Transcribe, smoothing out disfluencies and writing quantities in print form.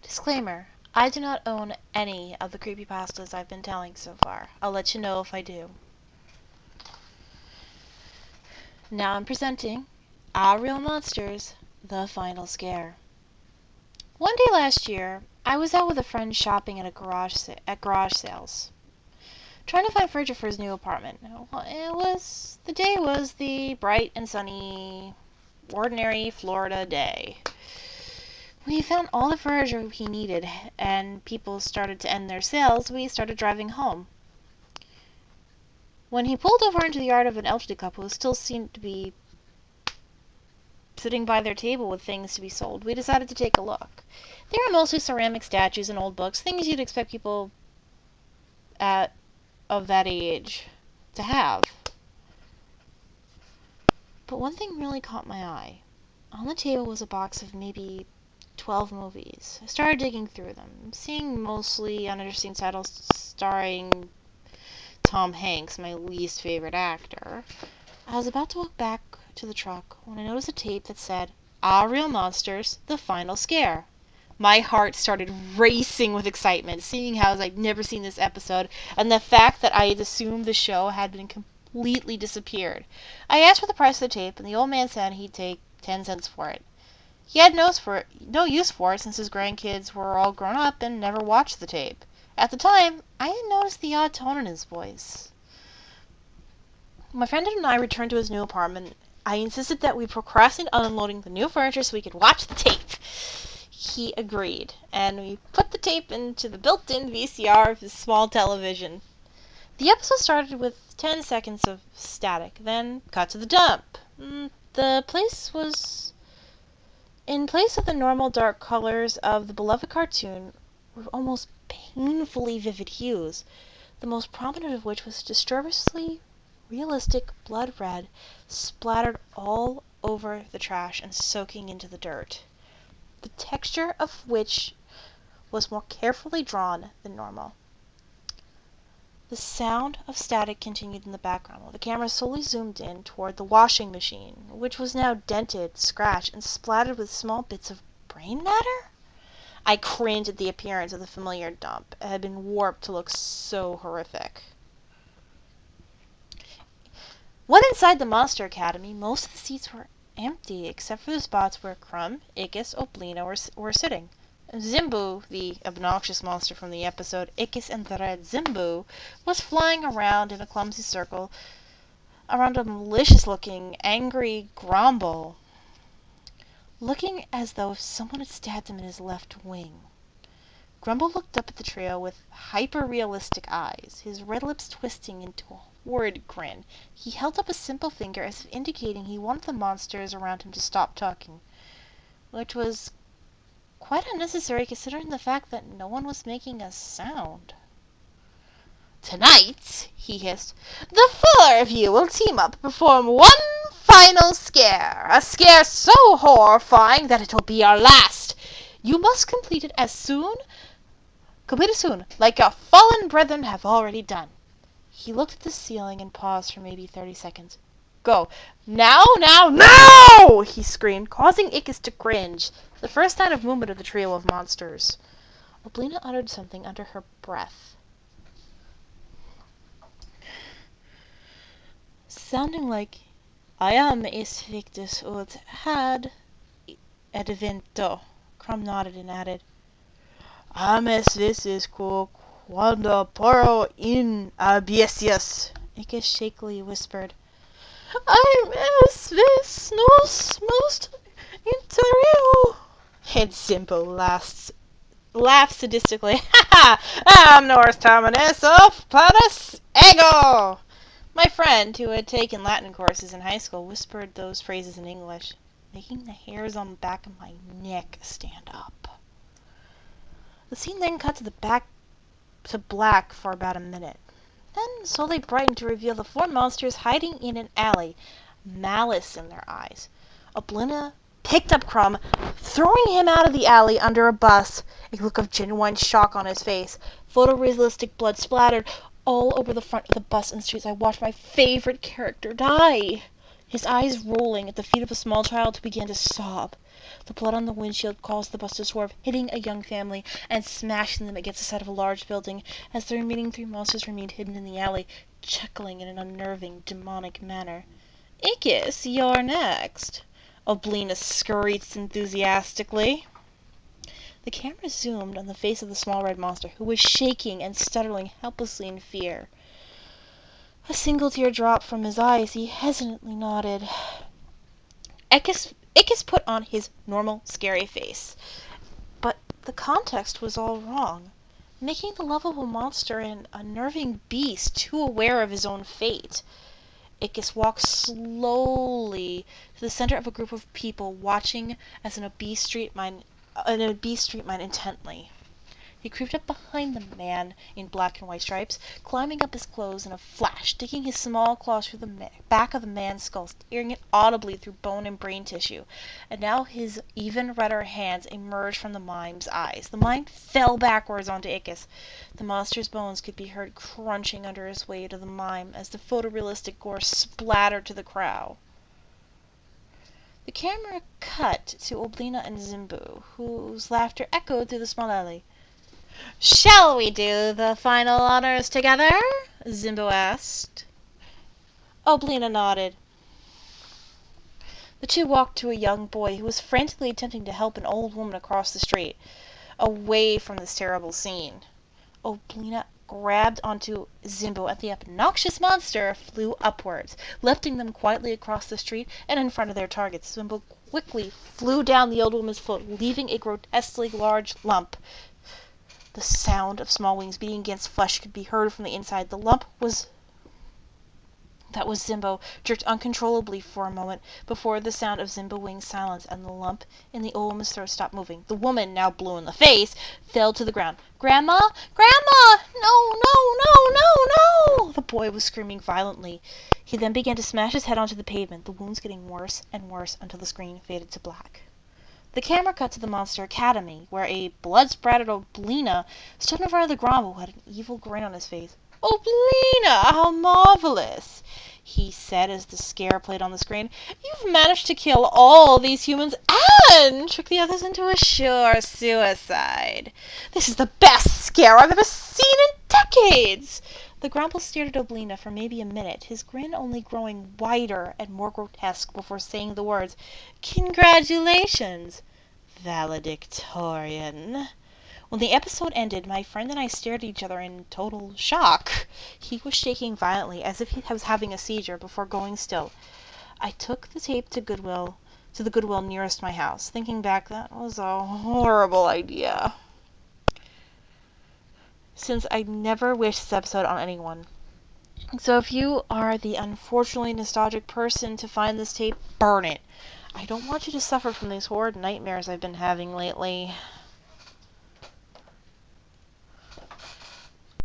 Disclaimer: I do not own any of the creepypastas I've been telling so far. I'll let you know if I do. Now I'm presenting Our Real Monsters, The Final Scare. One day last year, I was out with a friend shopping at garage sales, trying to find furniture for his new apartment. The day was the bright and sunny, ordinary Florida day. We found all the furniture he needed, and people started to end their sales. We started driving home. When he pulled over into the yard of an elderly couple who still seemed to be sitting by their table with things to be sold, we decided to take a look. They were mostly ceramic statues and old books, things you'd expect people of that age to have. But one thing really caught my eye. On the table was a box of maybe 12 movies. I started digging through them, seeing mostly uninteresting titles starring Tom Hanks, my least favorite actor. I was about to walk back to the truck when I noticed a tape that said, Our Real Monsters, The Final Scare. My heart started racing with excitement, seeing how I'd never seen this episode, and the fact that I had assumed the show had been completely disappeared. I asked for the price of the tape, and the old man said he'd take 10 cents for it. He had no use for it since his grandkids were all grown up and never watched the tape. At the time, I hadn't noticed the odd tone in his voice. My friend and I returned to his new apartment. I insisted that we procrastinate on unloading the new furniture so we could watch the tape. He agreed, and we put the tape into the built-in VCR of his small television. The episode started with 10 seconds of static, then cut to the dump. The place was... In place of the normal dark colors of the beloved cartoon were almost painfully vivid hues, the most prominent of which was disturbingly realistic blood red splattered all over the trash and soaking into the dirt, the texture of which was more carefully drawn than normal. The sound of static continued in the background while the camera slowly zoomed in toward the washing machine, which was now dented, scratched, and splattered with small bits of brain matter. I cringed at the appearance of the familiar dump. It had been warped to look so horrific. When inside the Monster Academy, most of the seats were empty except for the spots where Crumb, Ickis, Oblina were sitting. Zimbu, the obnoxious monster from the episode Ickis and the Red Zimbu, was flying around in a clumsy circle around a malicious-looking, angry Grumble, looking as though someone had stabbed him in his left wing. Grumble looked up at the trio with hyper-realistic eyes, his red lips twisting into a horrid grin. He held up a simple finger as if indicating he wanted the monsters around him to stop talking, which was quite unnecessary considering the fact that no one was making a sound. Tonight, he hissed, the four of you will team up and perform one final scare. A scare so horrifying that it'll be our last. You must complete it soon, like your fallen brethren have already done. He looked at the ceiling and paused for maybe 30 seconds. Go. Now, now, now! He screamed, causing Ickis to cringe, the first sign of movement of the trio of monsters. Oblina uttered something under her breath, sounding like, I am is victus ut had advento. Crumb nodded and added, Ames visis quo quando poro in abiesius. Ickis shakily whispered, I miss this most interior. And Zimbo laughed sadistically. Ha ha! Am Norris Terminus of Planus Ego! My friend, who had taken Latin courses in high school, whispered those phrases in English, making the hairs on the back of my neck stand up. The scene then cut to black for about a minute. Then slowly brightened to reveal the four monsters hiding in an alley, malice in their eyes. Oblina picked up Crumb, throwing him out of the alley under a bus, a look of genuine shock on his face. Photorealistic blood splattered all over the front of the bus and streets. I watched my favorite character die, his eyes rolling at the feet of a small child who began to sob. The blood on the windshield caused the bus to swerve, hitting a young family and smashing them against the side of a large building as the remaining three monsters remained hidden in the alley, chuckling in an unnerving, demonic manner. "Ickis, you're next," Oblina screeched enthusiastically. The camera zoomed on the face of the small red monster, who was shaking and stuttering helplessly in fear. A single tear dropped from his eye as he hesitantly nodded. Ickis put on his normal, scary face. But the context was all wrong, making the lovable monster an unnerving beast too aware of his own fate. Ickis walked slowly to the center of a group of people watching as an obese street mine intently. He creeped up behind the man in black and white stripes, climbing up his clothes in a flash, digging his small claws through the back of the man's skull, tearing it audibly through bone and brain tissue. And now his even redder hands emerged from the mime's eyes. The mime fell backwards onto Ickis. The monster's bones could be heard crunching under his weight of the mime as the photorealistic gore splattered to the crowd. The camera cut to Oblina and Zimbo, whose laughter echoed through the small alley. "Shall we do the final honors together?" Zimbo asked. Oblina nodded. The two walked to a young boy who was frantically attempting to help an old woman across the street, away from this terrible scene. Oblina grabbed onto Zimbo and the obnoxious monster flew upwards, lifting them quietly across the street and in front of their targets. Zimbo quickly flew down the old woman's throat, leaving a grotesquely large lump. The sound of small wings beating against flesh could be heard from the inside. The lump was Zimbo jerked uncontrollably for a moment before the sound of Zimbo wings silenced and the lump in the old woman's throat stopped moving. The woman, now blue in the face, fell to the ground. "Grandma! Grandma! No, no, no, no, no!" The boy was screaming violently. He then began to smash his head onto the pavement, the wounds getting worse and worse until the screen faded to black. The camera cut to the Monster Academy, where a blood-spattered Oblina stood in front of the Gromble, who had an evil grin on his face. "Oblina, how marvelous!" he said as the scare played on the screen. "You've managed to kill all these humans and trick the others into a sure suicide. This is the best scare I've ever seen in decades!" The Grumble stared at Oblina for maybe a minute, his grin only growing wider and more grotesque before saying the words, "Congratulations, valedictorian." When the episode ended, my friend and I stared at each other in total shock. He was shaking violently, as if he was having a seizure, before going still. I took the tape to the Goodwill nearest my house. Thinking back, that was a horrible idea, since I never wished this episode on anyone. So if you are the unfortunately nostalgic person to find this tape, burn it. I don't want you to suffer from these horrid nightmares I've been having lately.